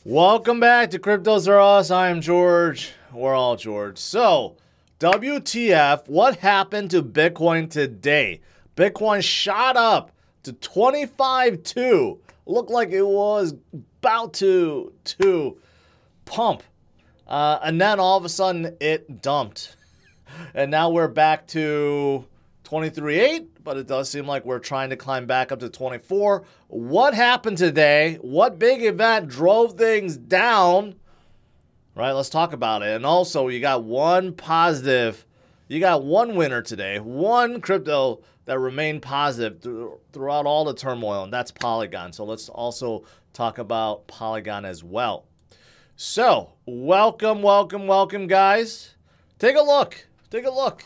Welcome back to CryptosRUs. I am George. We're all George. So, WTF, what happened to Bitcoin today? Bitcoin shot up to 25.2. Looked like it was about to pump. And then all of a sudden it dumped. And now we're back to 23.8, but it does seem like we're trying to climb back up to 24. What happened today? What big event drove things down? Right, let's talk about it. And also, you got one positive, you got one winner today, one crypto that remained positive throughout all the turmoil, and that's Polygon. So let's also talk about Polygon as well. So, welcome, guys. Take a look. Take a look.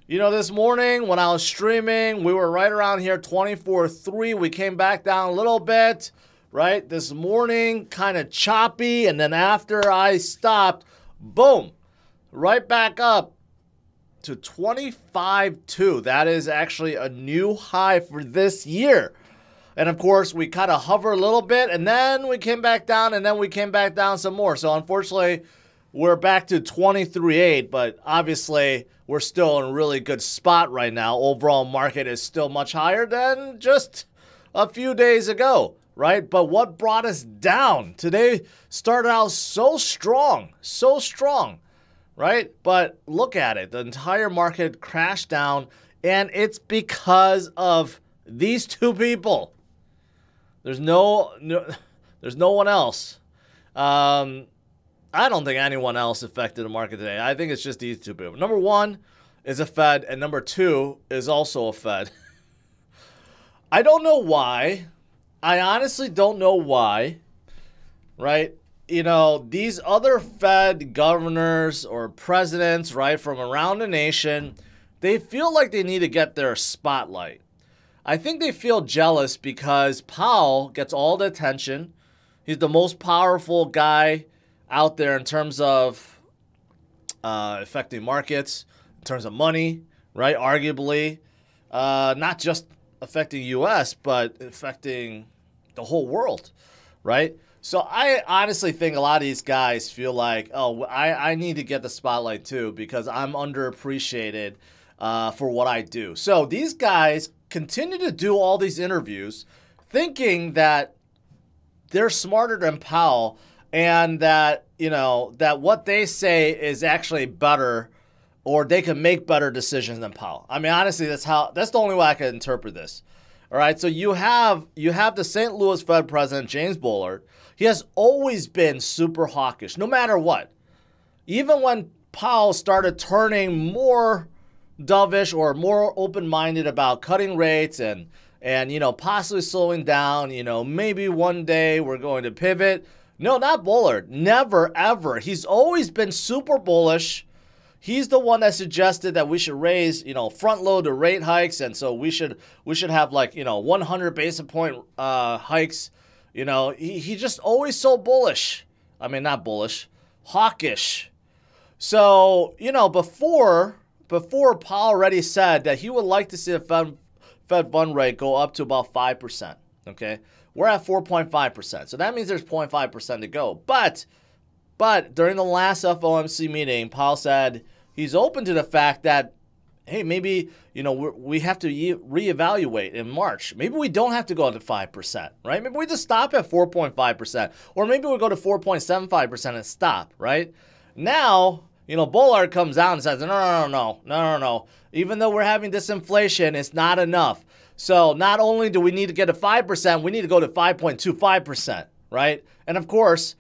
You know, this morning when I was streaming, we were right around here, 24.3. We came back down a little bit, right? This morning, kind of choppy. And then after I stopped, boom, right back up to 25.2. That is actually a new high for this year. And of course, we kind of hover a little bit, and then we came back down, and then we came back down some more. So unfortunately, we're back to 23.8, but obviously we're still in a really good spot right now. Overall market is still much higher than just a few days ago, right? But what brought us down? Today started out so strong, right? But look at it. The entire market crashed down, and it's because of these two people. There's no one else. I don't think anyone else affected the market today. I think it's just these two people. Number one is a Fed, and number two is also a Fed. I don't know why. I honestly don't know why, right? You know, these other Fed governors or presidents, right, from around the nation, they feel like they need to get their spotlight. I think they feel jealous because Powell gets all the attention. He's the most powerful guy out there in terms of affecting markets, in terms of money, right? Arguably, not just affecting U.S., but affecting the whole world, right? So I honestly think a lot of these guys feel like, oh, I need to get the spotlight too because I'm underappreciated for what I do. So these guys continue to do all these interviews thinking that they're smarter than Powell, and that, you know, that what they say is actually better, or they can make better decisions than Powell. I mean, honestly, that's the only way I can interpret this. All right, so you have the St. Louis Fed president, James Bullard. He has always been super hawkish, no matter what. Even when Powell started turning more dovish or more open-minded about cutting rates and you know, possibly slowing down, you know, maybe one day we're going to pivot. No, not Bullard. Never, ever. He's always been super bullish. He's the one that suggested that we should raise, you know, front load the rate hikes, and so we should have, like, you know, 100 basis point hikes. You know, he just always so bullish. I mean, not bullish, hawkish. So, you know, before Powell already said that he would like to see the Fed fund rate go up to about 5%. Okay. We're at 4.5%. So that means there's 0.5% to go. But during the last FOMC meeting, Powell said he's open to the fact that, hey, maybe, you know, we have to reevaluate in March. Maybe we don't have to go to 5%, right? Maybe we just stop at 4.5%. Or maybe we go to 4.75% and stop, right? Now, you know, Bullard comes out and says, no. Even though we're having disinflation, it's not enough. So not only do we need to get to 5%, we need to go to 5.25%, right? And of course,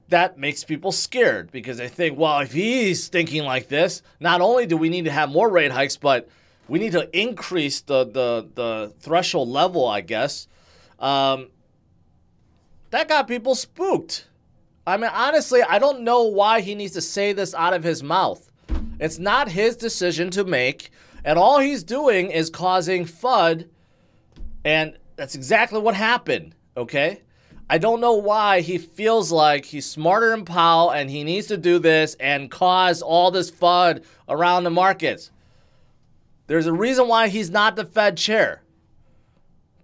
that makes people scared because they think, well, if he's thinking like this, not only do we need to have more rate hikes, but we need to increase the threshold level, I guess. That got people spooked. I mean, honestly, I don't know why he needs to say this out of his mouth. It's not his decision to make, and all he's doing is causing FUD, and that's exactly what happened, okay? I don't know why he feels like he's smarter than Powell and he needs to do this and cause all this FUD around the markets. There's a reason why he's not the Fed chair.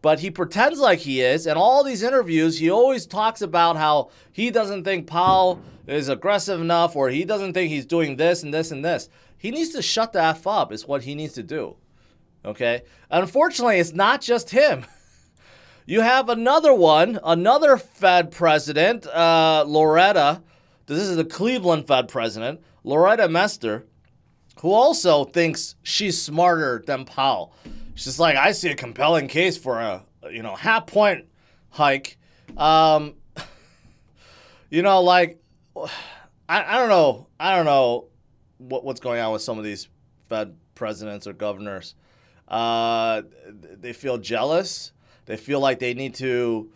but he pretends like he is. And all these interviews, he always talks about how he doesn't think Powell is aggressive enough, or he doesn't think he's doing this and this and this. He needs to shut the F up is what he needs to do, okay? Unfortunately, it's not just him. You have another Fed president, Loretta. This is the Cleveland Fed president, Loretta Mester, who also thinks she's smarter than Powell. She's just like, I see a compelling case for a half-point hike. Like, I don't know what's going on with some of these Fed presidents or governors. They feel jealous. They feel like they need to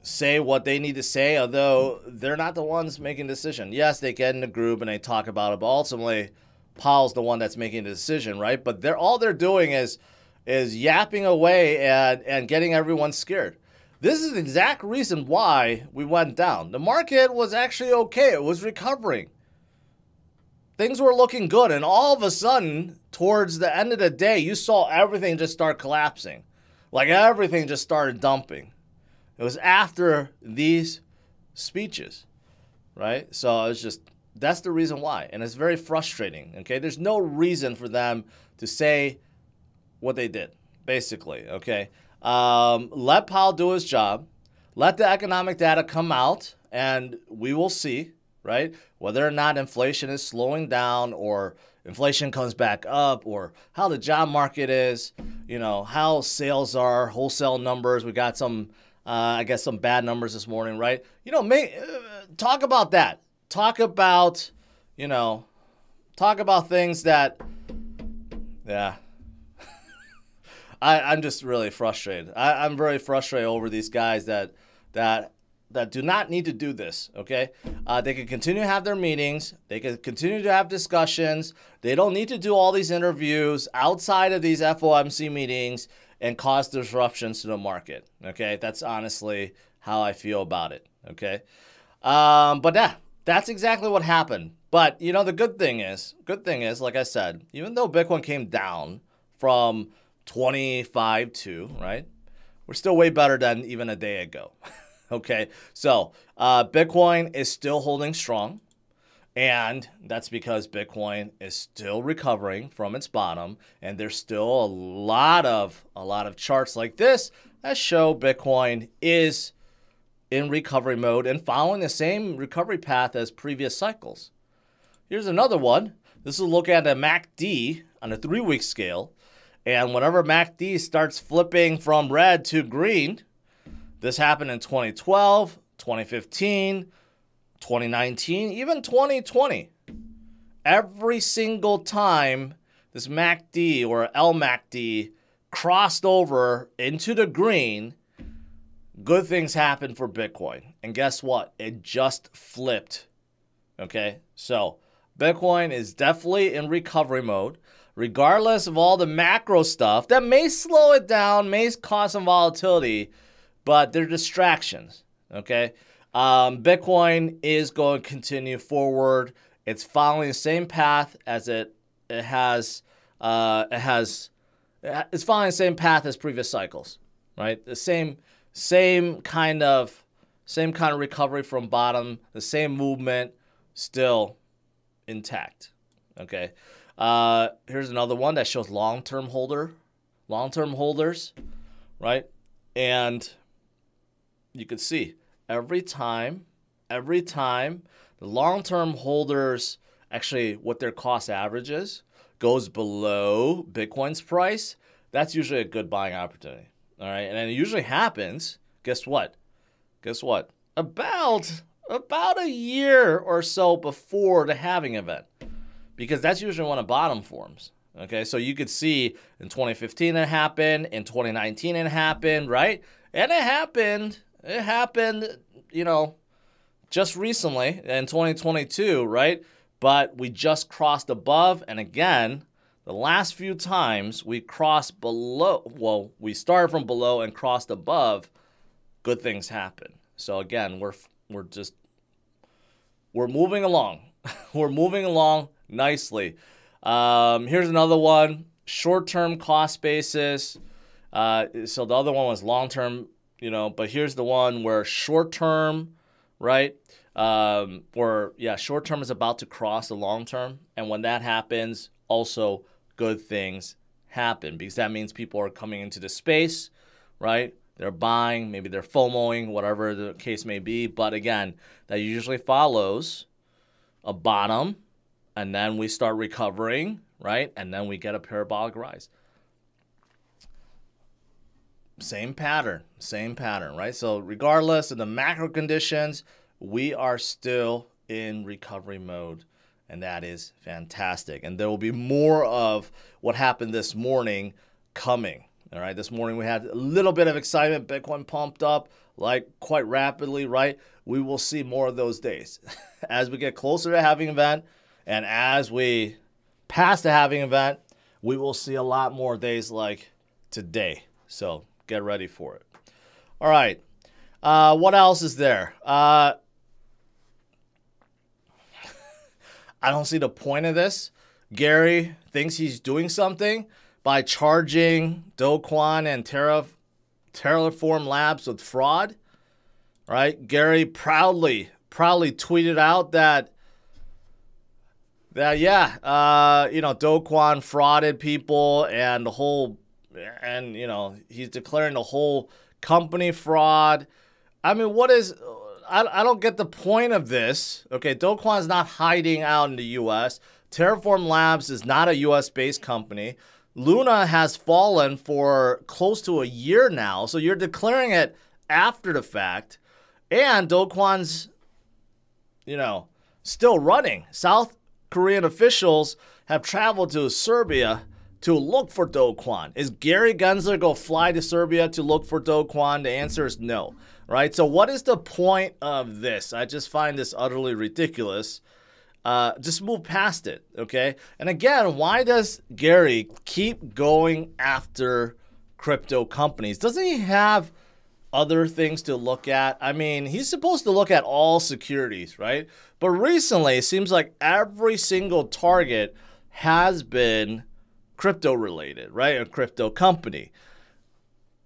say what they need to say, although they're not the ones making the decision. Yes, they get in a group and they talk about it, but ultimately Powell's the one that's making the decision, right? But all they're doing is yapping away and getting everyone scared. This is the exact reason why we went down. The market was actually okay. It was recovering. Things were looking good, and all of a sudden, towards the end of the day, you saw everything just start collapsing. Like everything just started dumping. It was after these speeches, right? So it's just, that's the reason why. And it's very frustrating, okay? There's no reason for them to say what they did, basically, okay? Let Powell do his job. Let the economic data come out, and we will see, right? Whether or not inflation is slowing down, or inflation comes back up, or how the job market is, how sales are, wholesale numbers. We got some, I guess, some bad numbers this morning, right? Talk about that. Talk about things that, yeah. I'm just really frustrated. I'm very frustrated over these guys that do not need to do this, okay? They can continue to have their meetings. They can continue to have discussions. They don't need to do all these interviews outside of these FOMC meetings and cause disruptions to the market, okay? That's honestly how I feel about it, okay? But yeah, that's exactly what happened. But, the good thing is, like I said, even though Bitcoin came down from 25 right? We're still way better than even a day ago. Okay, so Bitcoin is still holding strong, and that's because Bitcoin is still recovering from its bottom, and there's still a lot of charts like this that show Bitcoin is in recovery mode and following the same recovery path as previous cycles. Here's another one. This is a look at a MACD on a 3-week scale. And whenever MACD starts flipping from red to green, this happened in 2012, 2015, 2019, even 2020. Every single time this MACD or LMACD crossed over into the green, good things happened for Bitcoin. And guess what? It just flipped. Okay? So Bitcoin is definitely in recovery mode. Regardless of all the macro stuff that may slow it down, may cause some volatility, but they're distractions, okay? Bitcoin is going to continue forward. It's following the same path as it's following the same path as previous cycles, right? The same kind of recovery from bottom, the same movement, still intact, okay? Here's another one that shows long-term holders, right? And you can see every time the long-term holders, actually what their cost average is, goes below Bitcoin's price, that's usually a good buying opportunity. All right. And it usually happens, guess what? About a year or so before the halving event. Because that's usually when a bottom forms, okay? So you could see in 2015 it happened, in 2019 it happened, right? And it happened, just recently in 2022, right? But we just crossed above, and again, the last few times we crossed below, we started from below and crossed above, good things happen. So again, we're moving along. We're moving along nicely. Here's another one. Short-term cost basis. So the other one was long-term, you know, but here's the one where short-term, right? Short-term is about to cross the long-term. And when that happens, also good things happen because that means people are coming into the space, right? They're buying, maybe they're FOMOing, whatever the case may be. But again, that usually follows a bottom, and then we start recovering, right? And then we get a parabolic rise. Same pattern, right? So regardless of the macro conditions, we are still in recovery mode, and that is fantastic. And there will be more of what happened this morning coming. All right, this morning we had a little bit of excitement. Bitcoin pumped up like quite rapidly, right? We will see more of those days as we get closer to halving event, and as we pass the halving event, we will see a lot more days like today. So get ready for it. All right, what else is there? I don't see the point of this. Gary thinks he's doing something by charging Do Kwon and Terraform Labs with fraud, right? Gary proudly tweeted out that Do Kwon frauded people and he's declaring the whole company fraud. I mean, I don't get the point of this. Okay, Do Kwon is not hiding out in the U.S. Terraform Labs is not a U.S.-based company. Luna has fallen for close to a year now, so you're declaring it after the fact. And Do Kwon's, still running. South Korean officials have traveled to Serbia to look for Do Kwon. Is Gary Gensler going to fly to Serbia to look for Do Kwon? The answer is no, right? So what is the point of this? I just find this utterly ridiculous. Just move past it, okay? And again, why does Gary keep going after crypto companies? Doesn't he have other things to look at? I mean, he's supposed to look at all securities, right? But recently, it seems like every single target has been crypto related, right? A crypto company.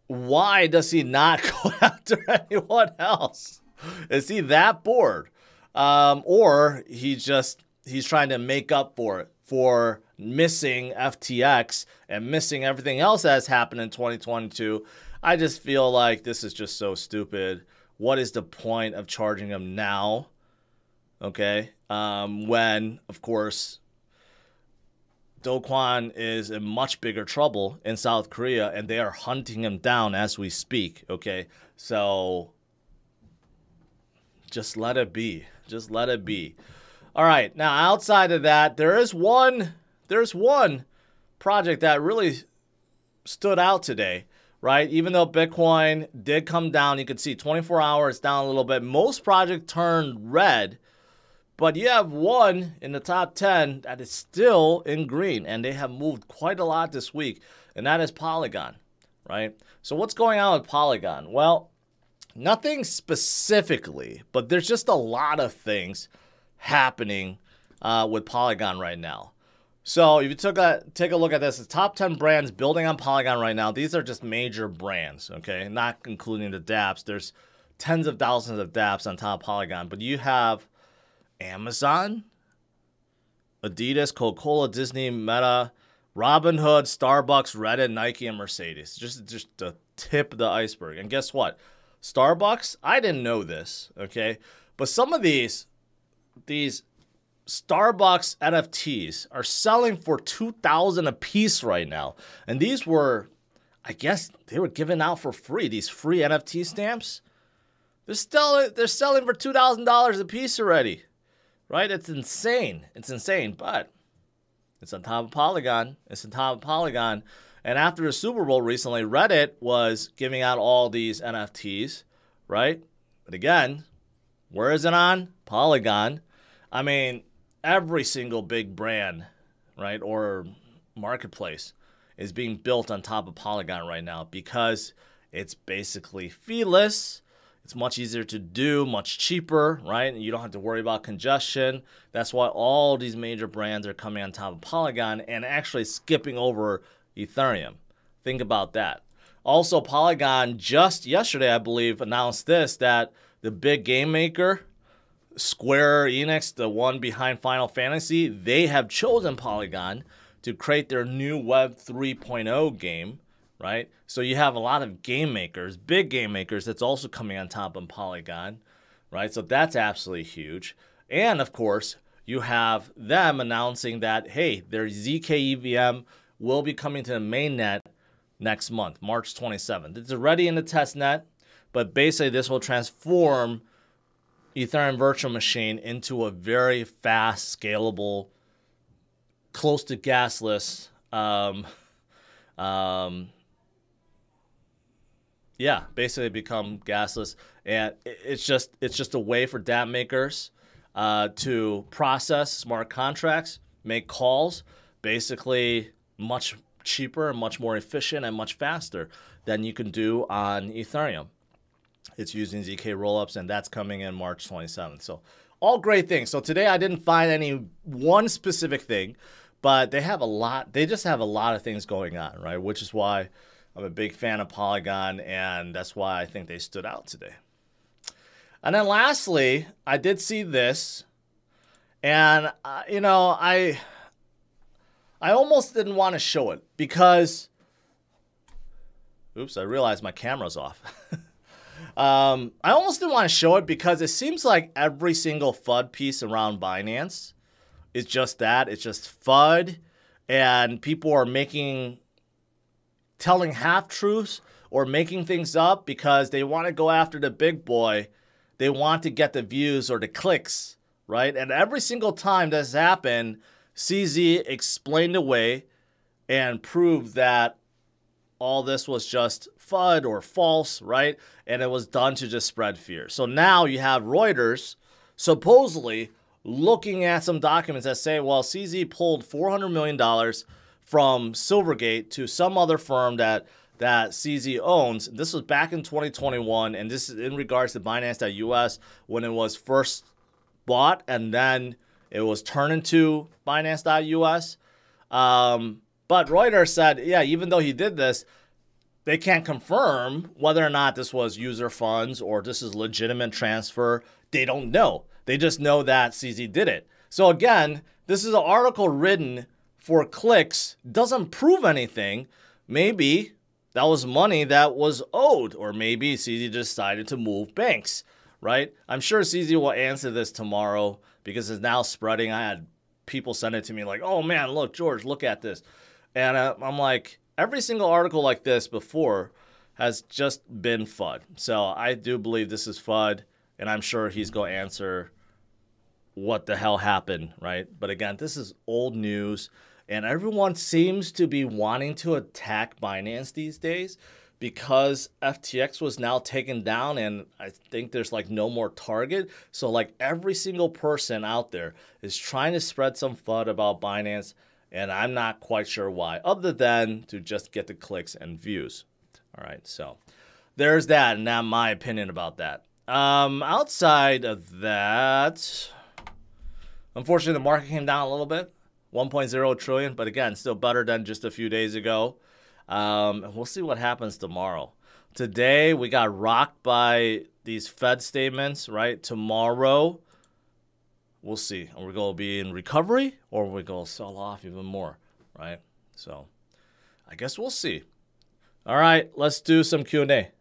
Why does he not go after anyone else? Is he that bored? Or he's trying to make up for it, for missing FTX and missing everything else that has happened in 2022. I just feel like this is just so stupid. What is the point of charging him now? Okay. When, of course, Do Kwon is in much bigger trouble in South Korea, and they are hunting him down as we speak, okay? So just let it be. Just let it be. All right, now outside of that, there's one project that really stood out today, right? Even though Bitcoin did come down, you can see 24 hours down a little bit. Most projects turned red, but you have one in the top 10 that is still in green, and they have moved quite a lot this week, and that is Polygon, right? So what's going on with Polygon? Well, nothing specifically, but there's just a lot of things happening with Polygon right now. So if you take a look at this, the top 10 brands building on Polygon right now, these are just major brands, okay? Not including the dApps. There's tens of thousands of dApps on top of Polygon, but you have Amazon, Adidas, Coca-Cola, Disney, Meta, Robinhood, Starbucks, Reddit, Nike, and Mercedes. Just the tip of the iceberg. And guess what? Starbucks, I didn't know this, okay? But some of these Starbucks NFTs are selling for $2,000 a piece right now. And these were, I guess, they were given out for free, these free NFT stamps. They're selling for $2,000 a piece already. Right? It's insane. It's insane, but it's on top of Polygon. It's on top of Polygon. And after the Super Bowl recently, Reddit was giving out all these NFTs, right? But again, where is it on? Polygon. I mean, every single big brand, right, or marketplace is being built on top of Polygon right now because it's basically feeless. It's much easier to do, much cheaper, right? You don't have to worry about congestion. That's why all these major brands are coming on top of Polygon and actually skipping over Ethereum. Think about that. Also, Polygon just yesterday, I believe, announced this, that the big game maker, Square Enix, the one behind Final Fantasy, they have chosen Polygon to create their new Web 3.0 game, right? So you have a lot of game makers, big game makers, that's also coming on top of Polygon, right? So that's absolutely huge. And of course, you have them announcing that, hey, their ZK EVM will be coming to the mainnet next month, March 27th. It's already in the test net, but basically this will transform Ethereum virtual machine into a very fast, scalable, close to gasless, yeah, basically become gasless, and it's just a way for dApp makers to process smart contracts, make calls, basically much cheaper and much more efficient and much faster than you can do on Ethereum. It's using ZK rollups, and that's coming in March 27th. So all great things. So today I didn't find any one specific thing, but they have a lot. They just have a lot of things going on, right? Which is why I'm a big fan of Polygon, and that's why I think they stood out today. And then lastly, I did see this, and you know, I almost didn't want to show it because, oops, I realized my camera's off. I almost didn't want to show it because it seems like every single FUD piece around Binance is just that. It's just FUD, and people are telling half-truths or making things up because they want to go after the big boy. They want to get the views or the clicks, right? And every single time this happened, CZ explained away and proved that all this was just FUD or false, right? And it was done to just spread fear. So now you have Reuters supposedly looking at some documents that say, well, CZ pulled $400 million from Silvergate to some other firm that CZ owns. This was back in 2021, and this is in regards to Binance.US when it was first bought, and then it was turned into Binance.US. But Reuters said, yeah, even though he did this, they can't confirm whether or not this was user funds or this is legitimate transfer. They don't know. They just know that CZ did it. So again, this is an article written for clicks, doesn't prove anything. Maybe that was money that was owed, or maybe CZ decided to move banks, right? I'm sure CZ will answer this tomorrow because it's now spreading. I had people send it to me like, oh man, look, George, look at this. And I'm like, every single article like this before has just been FUD. So I do believe this is FUD, and I'm sure he's going to answer what the hell happened, right? But again, this is old news, and everyone seems to be wanting to attack Binance these days because FTX was now taken down, and I think there's like no more target. So like every single person out there is trying to spread some FUD about Binance, and I'm not quite sure why, other than to just get the clicks and views. All right, so there's that, and that's my opinion about that. Outside of that, unfortunately, the market came down a little bit, 1.0 trillion, but again, still better than just a few days ago. And we'll see what happens tomorrow. Today, we got rocked by these Fed statements, right? Tomorrow, we'll see. Are we going to be in recovery, or are we going to sell off even more, right? So I guess we'll see. All right, let's do some Q&A.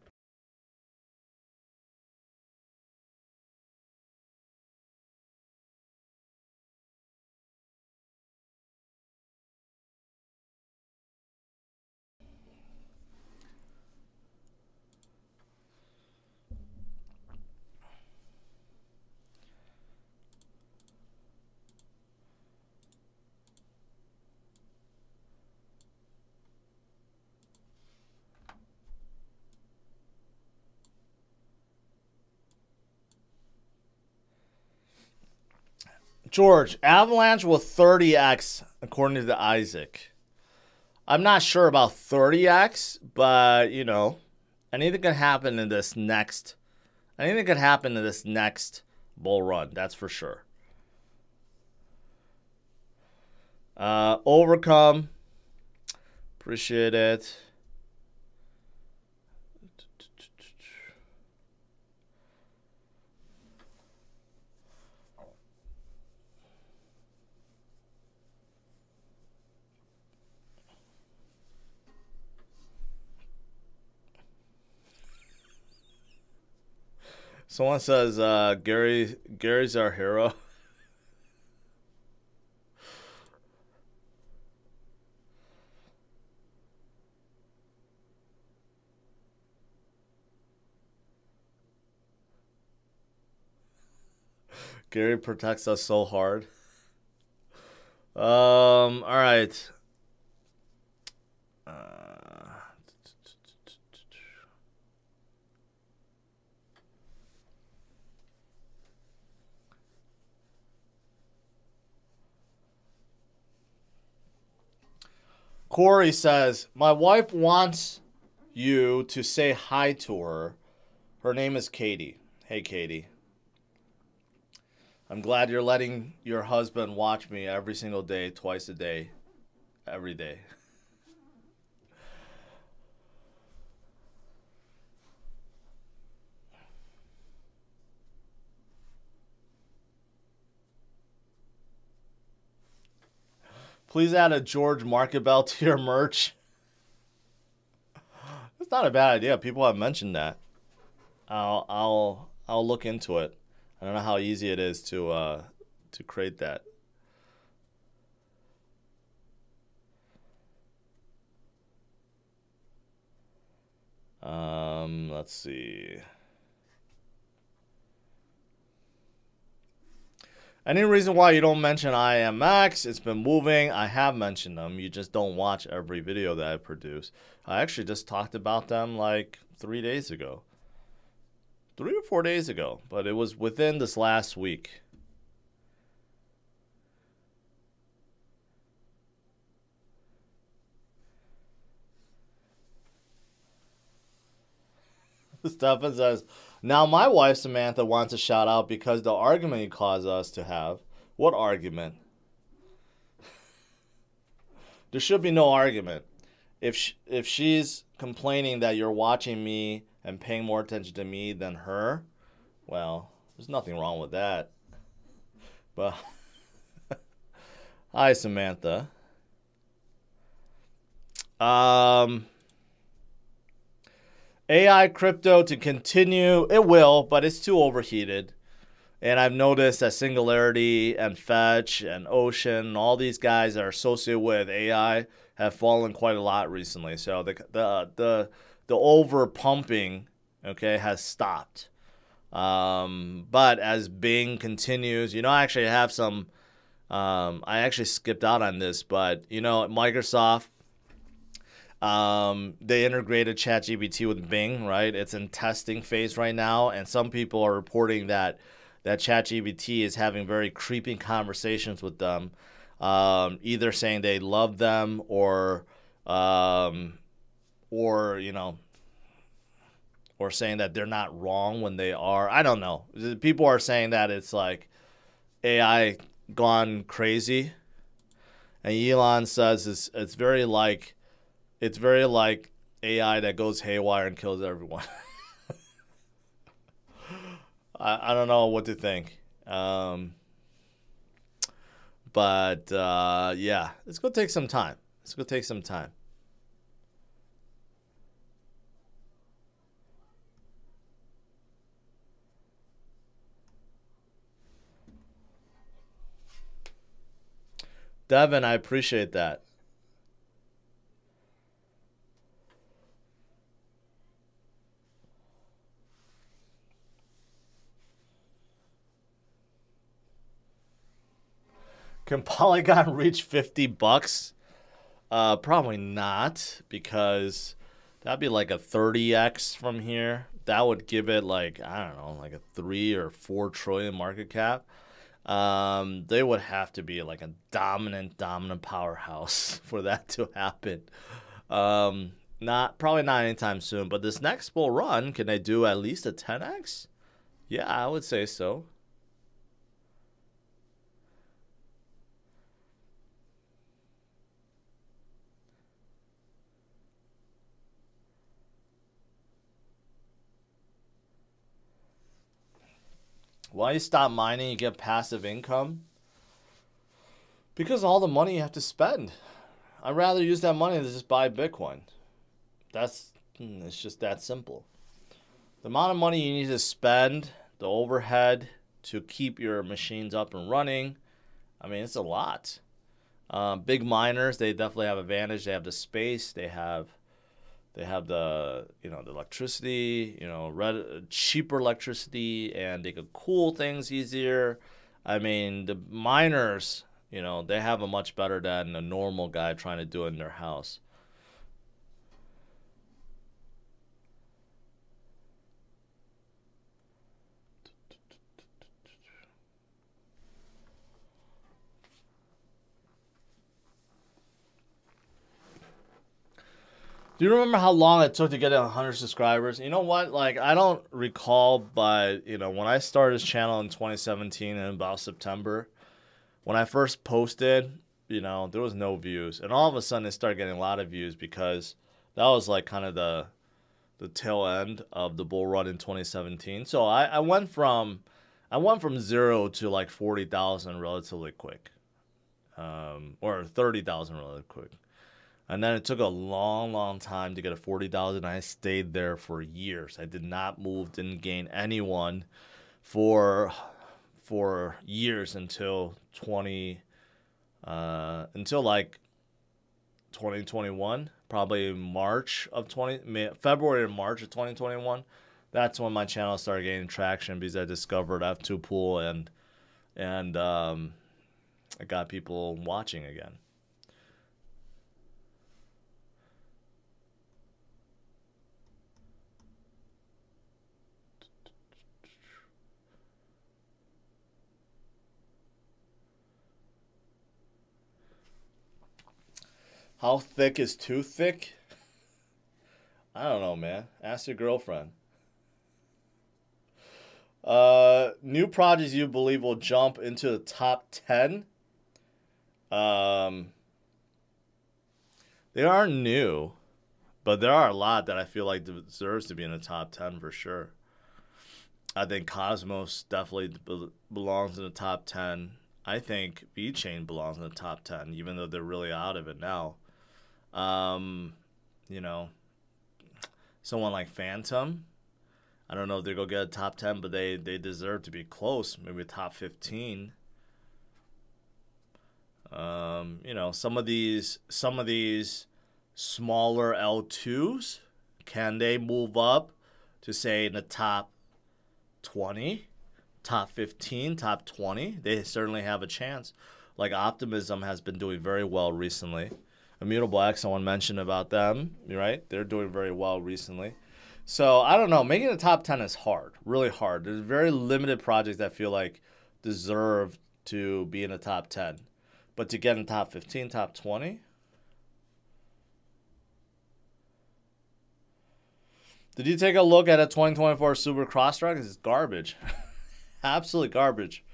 George, Avalanche will 30x according to the Isaac. I'm not sure about 30x, but you know, anything can happen in this next. Anything could happen in this next bull run. That's for sure. Overcome. Appreciate it. Someone says Gary's our hero. Gary protects us so hard. All right. Corey says, my wife wants you to say hi to her. Her name is Katie. Hey, Katie. I'm glad you're letting your husband watch me every single day, twice a day, every day. Please add a George Market Bell to your merch. It's not a bad idea. People have mentioned that. I'll look into it. I don't know how easy it is to create that. Let's see. Any reason why you don't mention IMX? It's been moving. I have mentioned them. You just don't watch every video that I produce. I actually just talked about them like 3 days ago. 3 or 4 days ago. But it was within this last week. Stefan says, now my wife Samantha wants a shout out because the argument you caused us to have. What argument? There should be no argument. If she's complaining that you're watching me and paying more attention to me than her, well, there's nothing wrong with that. But hi Samantha. AI crypto to continue. It will, but it's too overheated. And I've noticed that Singularity and Fetch and Ocean, all these guys that are associated with AI have fallen quite a lot recently. So the over pumping, okay, has stopped. But as Bing continues, you know, I actually have some. I actually skipped out on this, but you know, Microsoft. They integrated ChatGPT with Bing, right? It's in testing phase right now, and some people are reporting that ChatGPT is having very creeping conversations with them, either saying they love them or you know, or saying that they're not wrong when they are. I don't know. People are saying that it's like AI gone crazy, and Elon says it's very like. It's very like AI that goes haywire and kills everyone. I don't know what to think. But yeah, it's going to take some time. It's going to take some time. Devin, I appreciate that. Can Polygon reach 50 bucks? Probably not, because that'd be like a 30x from here. That would give it like, I don't know, like a 3 or 4 trillion market cap. They would have to be like a dominant powerhouse for that to happen. Probably not anytime soon, but this next bull run, can they do at least a 10x? Yeah, I would say so. Why you stop mining, you get passive income? Because all the money you have to spend. I'd rather use that money to just buy Bitcoin. It's just that simple. The amount of money you need to spend the overhead to keep your machines up and running. I mean, it's a lot. Big miners, they definitely have advantage. They have the space. They have the the electricity. Cheaper electricity, and they could cool things easier. I mean, the miners, they have it much better than a normal guy trying to do it in their house. Do you remember how long it took to get 100 subscribers? You know what? Like, I don't recall, but, when I started this channel in 2017 in about September, when I first posted, there was no views. And all of a sudden, it started getting a lot of views because that was, like, kind of the tail end of the bull run in 2017. So I went from 0 to, like, 40,000 relatively quick. Or 30,000 relatively quick. And then it took a long, long time to get a 40,000. I stayed there for years. I did not move, didn't gain anyone for years until like 2021, probably February or March of 2021. That's when my channel started gaining traction because I discovered F2 Pool and I got people watching again. How thick is too thick? I don't know, man. Ask your girlfriend. New projects you believe will jump into the top 10? They are new, but there are a lot that I feel like deserves to be in the top 10 for sure. I think Cosmos definitely belongs in the top 10. I think VeChain belongs in the top 10, even though they're really out of it now. Someone like Phantom, I don't know if they're going to get a top 10, but they deserve to be close, maybe top 15. Some of these smaller L2s, can they move up to, say, in the top 20, top 15, top 20? They certainly have a chance. Like Optimism has been doing very well recently. Immutable X, someone mentioned about them, right? They're doing very well recently. So, I don't know. Making the top 10 is hard, really hard. There's very limited projects that feel like deserve to be in the top 10. But to get in top 15, top 20? Did you take a look at a 2024 Super Crosstrack? It's garbage. Absolutely garbage.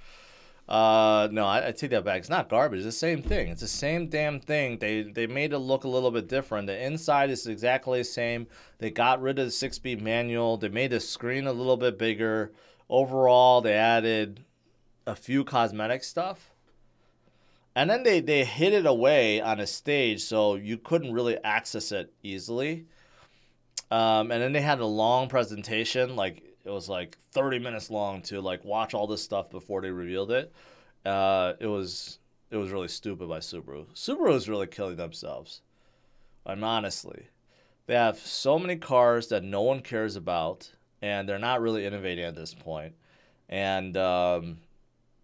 No, I take that back. It's not garbage. It's the same thing. It's the same damn thing. They made it look a little bit different. The inside is exactly the same. They got rid of the 6-speed manual. They made the screen a little bit bigger. Overall, they added a few cosmetic stuff. And then they hid it away on a stage so you couldn't really access it easily. And then they had a long presentation, like it was like 30 minutes long to like watch all this stuff before they revealed it. It was really stupid by Subaru. Subaru is really killing themselves. Honestly, they have so many cars that no one cares about, and they're not really innovating at this point. And the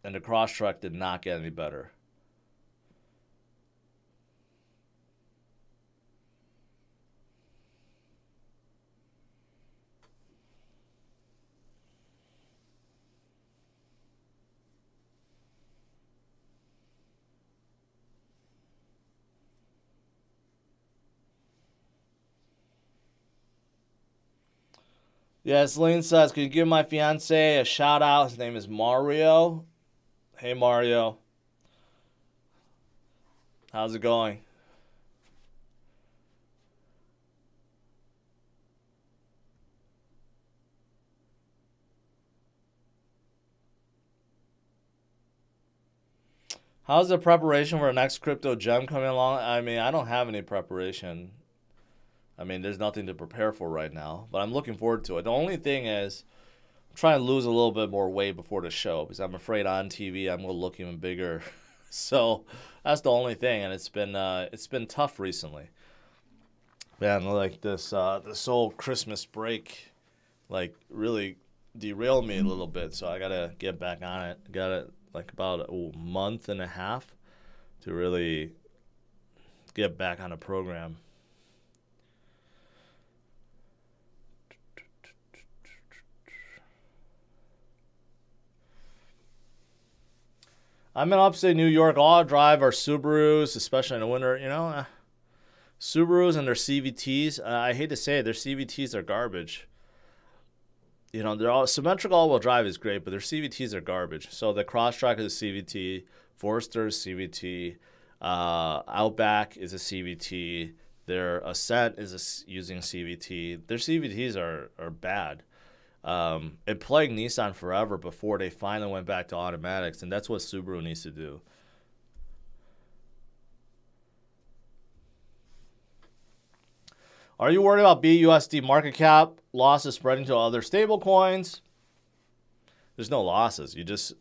Crosstrack did not get any better. Yes, Lynn says, can you give my fiance a shout out? His name is Mario. Hey, Mario. How's it going? How's the preparation for the next crypto gem coming along? I mean, I don't have any preparation. I mean, there's nothing to prepare for right now, but I'm looking forward to it. The only thing is, trying to lose a little bit more weight before the show because I'm afraid on TV I'm gonna look even bigger. So that's the only thing, and it's been tough recently. Man, like this whole Christmas break, like really derailed me a little bit. So I gotta get back on it. Got it like about a month and a half to really get back on the program. I'm in upstate New York. All I drive are Subarus, especially in the winter. You know, Subarus and their CVTs. I hate to say it, their CVTs are garbage. You know, they're all symmetrical all-wheel drive is great, but their CVTs are garbage. So the Crosstrek is a CVT, Forester is CVT, Outback is a CVT, their Ascent is using CVT. Their CVTs are bad. It plagued Nissan forever before they finally went back to automatics, and that's what Subaru needs to do. Are you worried about BUSD market cap losses spreading to other stable coins? There's no losses. You just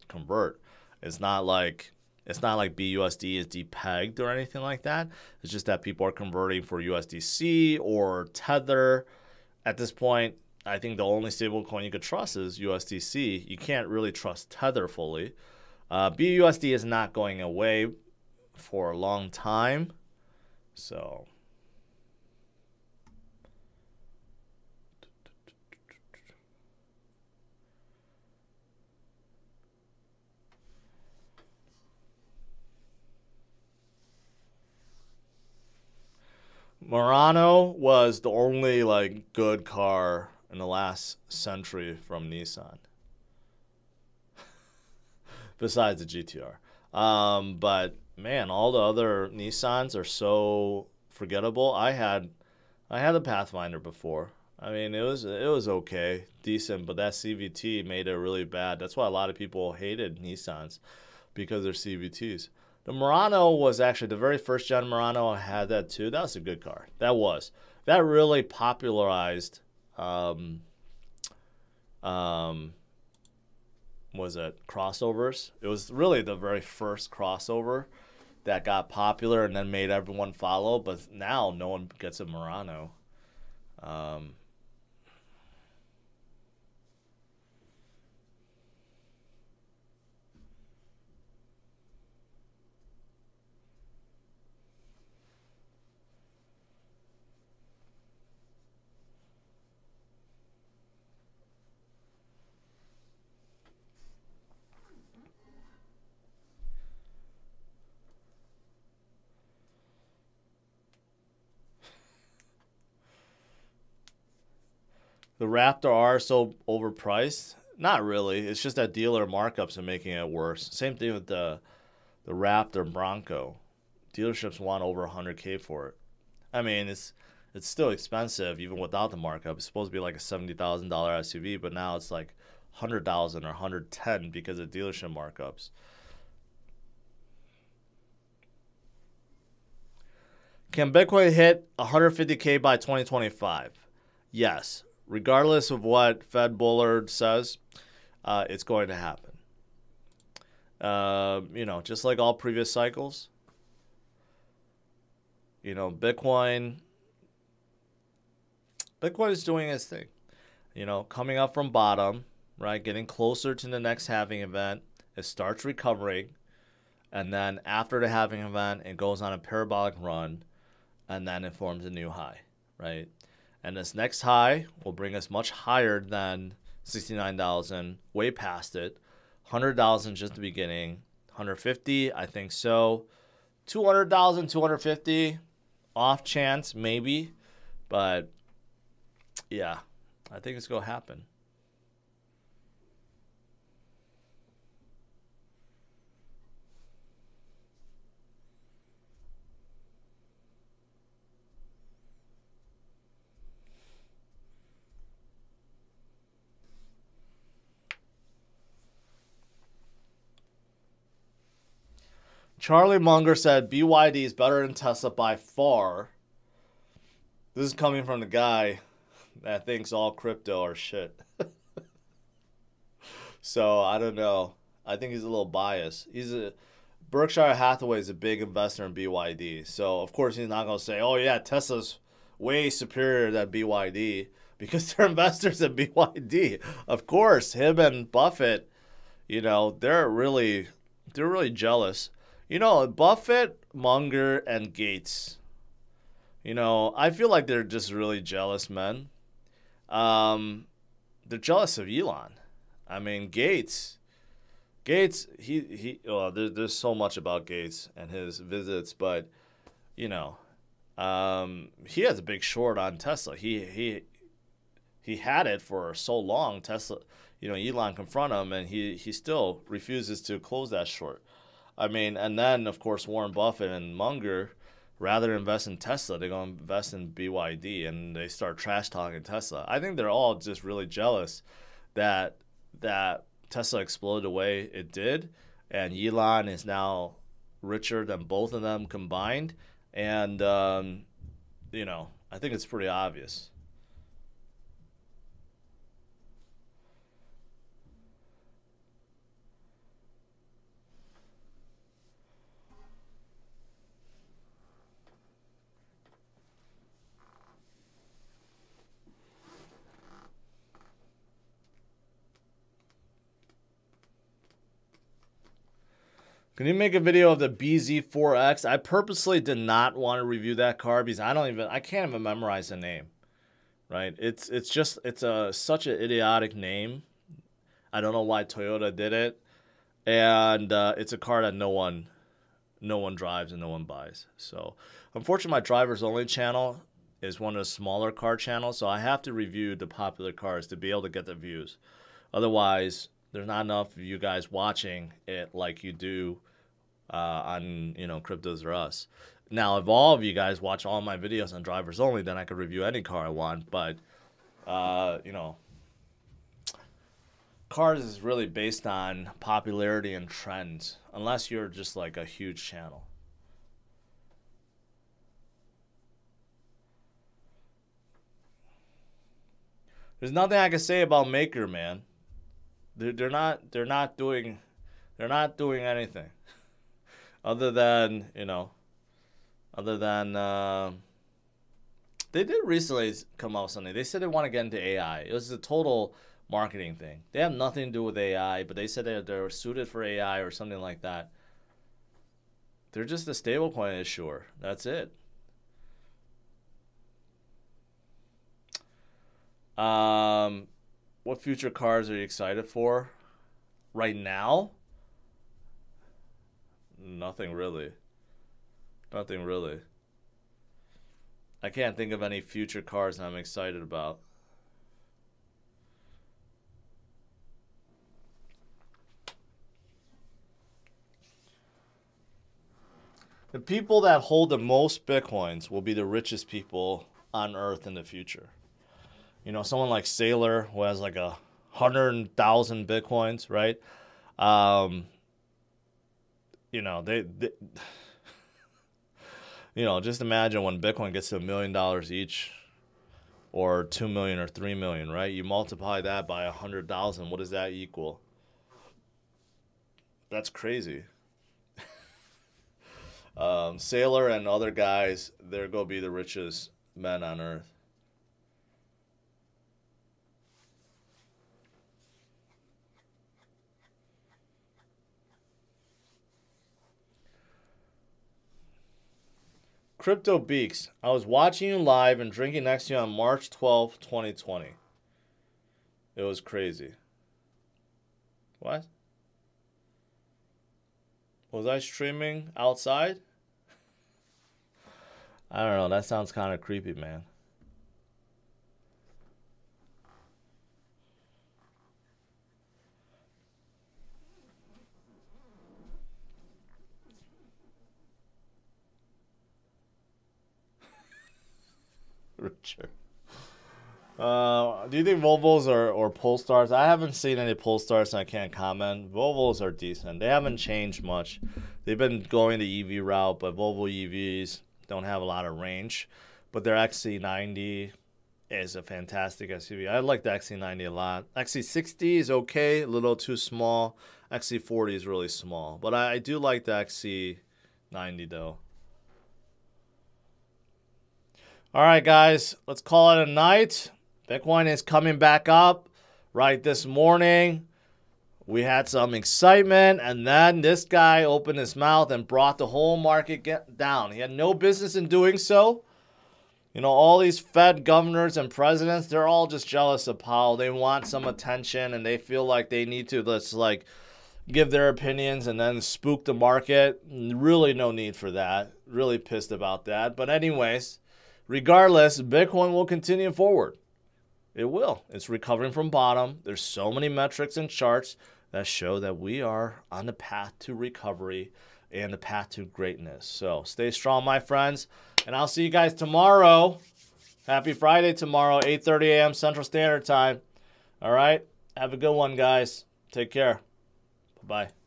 convert. It's not like BUSD is depegged or anything like that. It's just that people are converting for USDC or Tether. At this point, I think the only stable coin you could trust is USDC. You can't really trust Tether fully. BUSD is not going away for a long time. So Murano was the only like good car in the last century from Nissan, besides the GTR. But man, all the other Nissans are so forgettable. I had a Pathfinder before. I mean, it was okay, decent, but that CVT made it really bad. That's why a lot of people hated Nissans, because they're CVTs. The Murano was actually the very first gen Murano. I had that too. That was a good car. That really popularized. Was it crossovers? It was really the very first crossover that got popular and then made everyone follow. But now no one gets a Murano. The Raptor R is so overpriced? Not really. It's just that dealer markups are making it worse. Same thing with the Raptor Bronco. Dealerships want over $100K for it. I mean, it's still expensive even without the markup. It's supposed to be like a $70,000 SUV, but now it's like $100,000 or $110,000 because of dealership markups. Can Bitcoin hit $150K by 2025? Yes. Regardless of what Fed Bullard says, it's going to happen. You know, just like all previous cycles, you know, Bitcoin is doing its thing. You know, coming up from bottom, right, getting closer to the next halving event, it starts recovering, and then after the halving event, it goes on a parabolic run, and then it forms a new high, right? And this next high will bring us much higher than 69,000, way past it. 100,000 just the beginning. 150, I think so. 200,000, 250, off chance, maybe. But, yeah, I think it's going to happen. Charlie Munger said BYD is better than Tesla by far. This is coming from the guy that thinks all crypto are shit. So I don't know. I think he's a little biased. Berkshire Hathaway is a big investor in BYD. So of course he's not gonna say, "Oh yeah, Tesla's way superior than BYD," because they're investors in BYD. Of course, him and Buffett, they're really jealous. Buffett, Munger, and Gates. I feel like they're just really jealous men. They're jealous of Elon. I mean, Gates, there's so much about Gates and his visits, but he has a big short on Tesla. He had it for so long. Tesla, Elon confronted him, and he still refuses to close that short. I mean, and then of course Warren Buffett and Munger, rather than invest in Tesla, they're going to invest in BYD, and they start trash talking Tesla. I think they're all just really jealous that Tesla exploded the way it did, and Elon is now richer than both of them combined. And I think it's pretty obvious. Can you make a video of the BZ4X? I purposely did not want to review that card because I can't even memorize the name. Right? It's such an idiotic name. I don't know why Toyota did it. And it's a car that no one drives and no one buys. So unfortunately, my drivers only channel is one of the smaller car channels, so I have to review the popular cars to be able to get the views. Otherwise, there's not enough of you guys watching it like you do on CryptosRUs. Now, if all of you guys watch all my videos on drivers only, then I could review any car I want. But cars is really based on popularity and trends, unless you're just like a huge channel. There's nothing I can say about Maker, man. They're not doing anything other than they did recently come out with something. They said they want to get into AI. It was a total marketing thing. They have nothing to do with AI, but they said they're suited for AI or something like that. They're just a stablecoin issuer. That's it. What future cars are you excited for? Right now? Nothing really. Nothing really. I can't think of any future cars I'm excited about. The people that hold the most Bitcoins will be the richest people on Earth in the future. Someone like Saylor, who has like 100,000 Bitcoins, right? Just imagine when Bitcoin gets to $1 million each, or 2 million or 3 million, right? You multiply that by 100,000. What does that equal? That's crazy. Saylor and other guys, they're going to be the richest men on Earth. Crypto Beaks, I was watching you live and drinking next to you on March 12, 2020. It was crazy. What? Was I streaming outside? I don't know. That sounds kind of creepy, man. Richard. Do you think Volvos or Polestars? I haven't seen any Polestars, and I can't comment. Volvos are decent. They haven't changed much. They've been going the EV route, but Volvo EVs don't have a lot of range. But their XC90, is a fantastic SUV. I like the XC90 a lot. XC60 is okay, a little too small. XC40 is really small, but I do like the XC90 though. All right, guys, let's call it a night. Bitcoin is coming back up right this morning. We had some excitement, and then this guy opened his mouth and brought the whole market down. He had no business in doing so. You know, all these Fed governors and presidents, they're all just jealous of Powell. They want some attention, and they feel like they need to just like give their opinions and then spook the market. Really no need for that. Really pissed about that. But anyways, regardless, Bitcoin will continue forward. It will. It's recovering from bottom. There's so many metrics and charts that show that we are on the path to recovery and the path to greatness. So stay strong, my friends. And I'll see you guys tomorrow. Happy Friday tomorrow, 8:30 a.m. Central Standard Time. All right? Have a good one, guys. Take care. Bye-bye.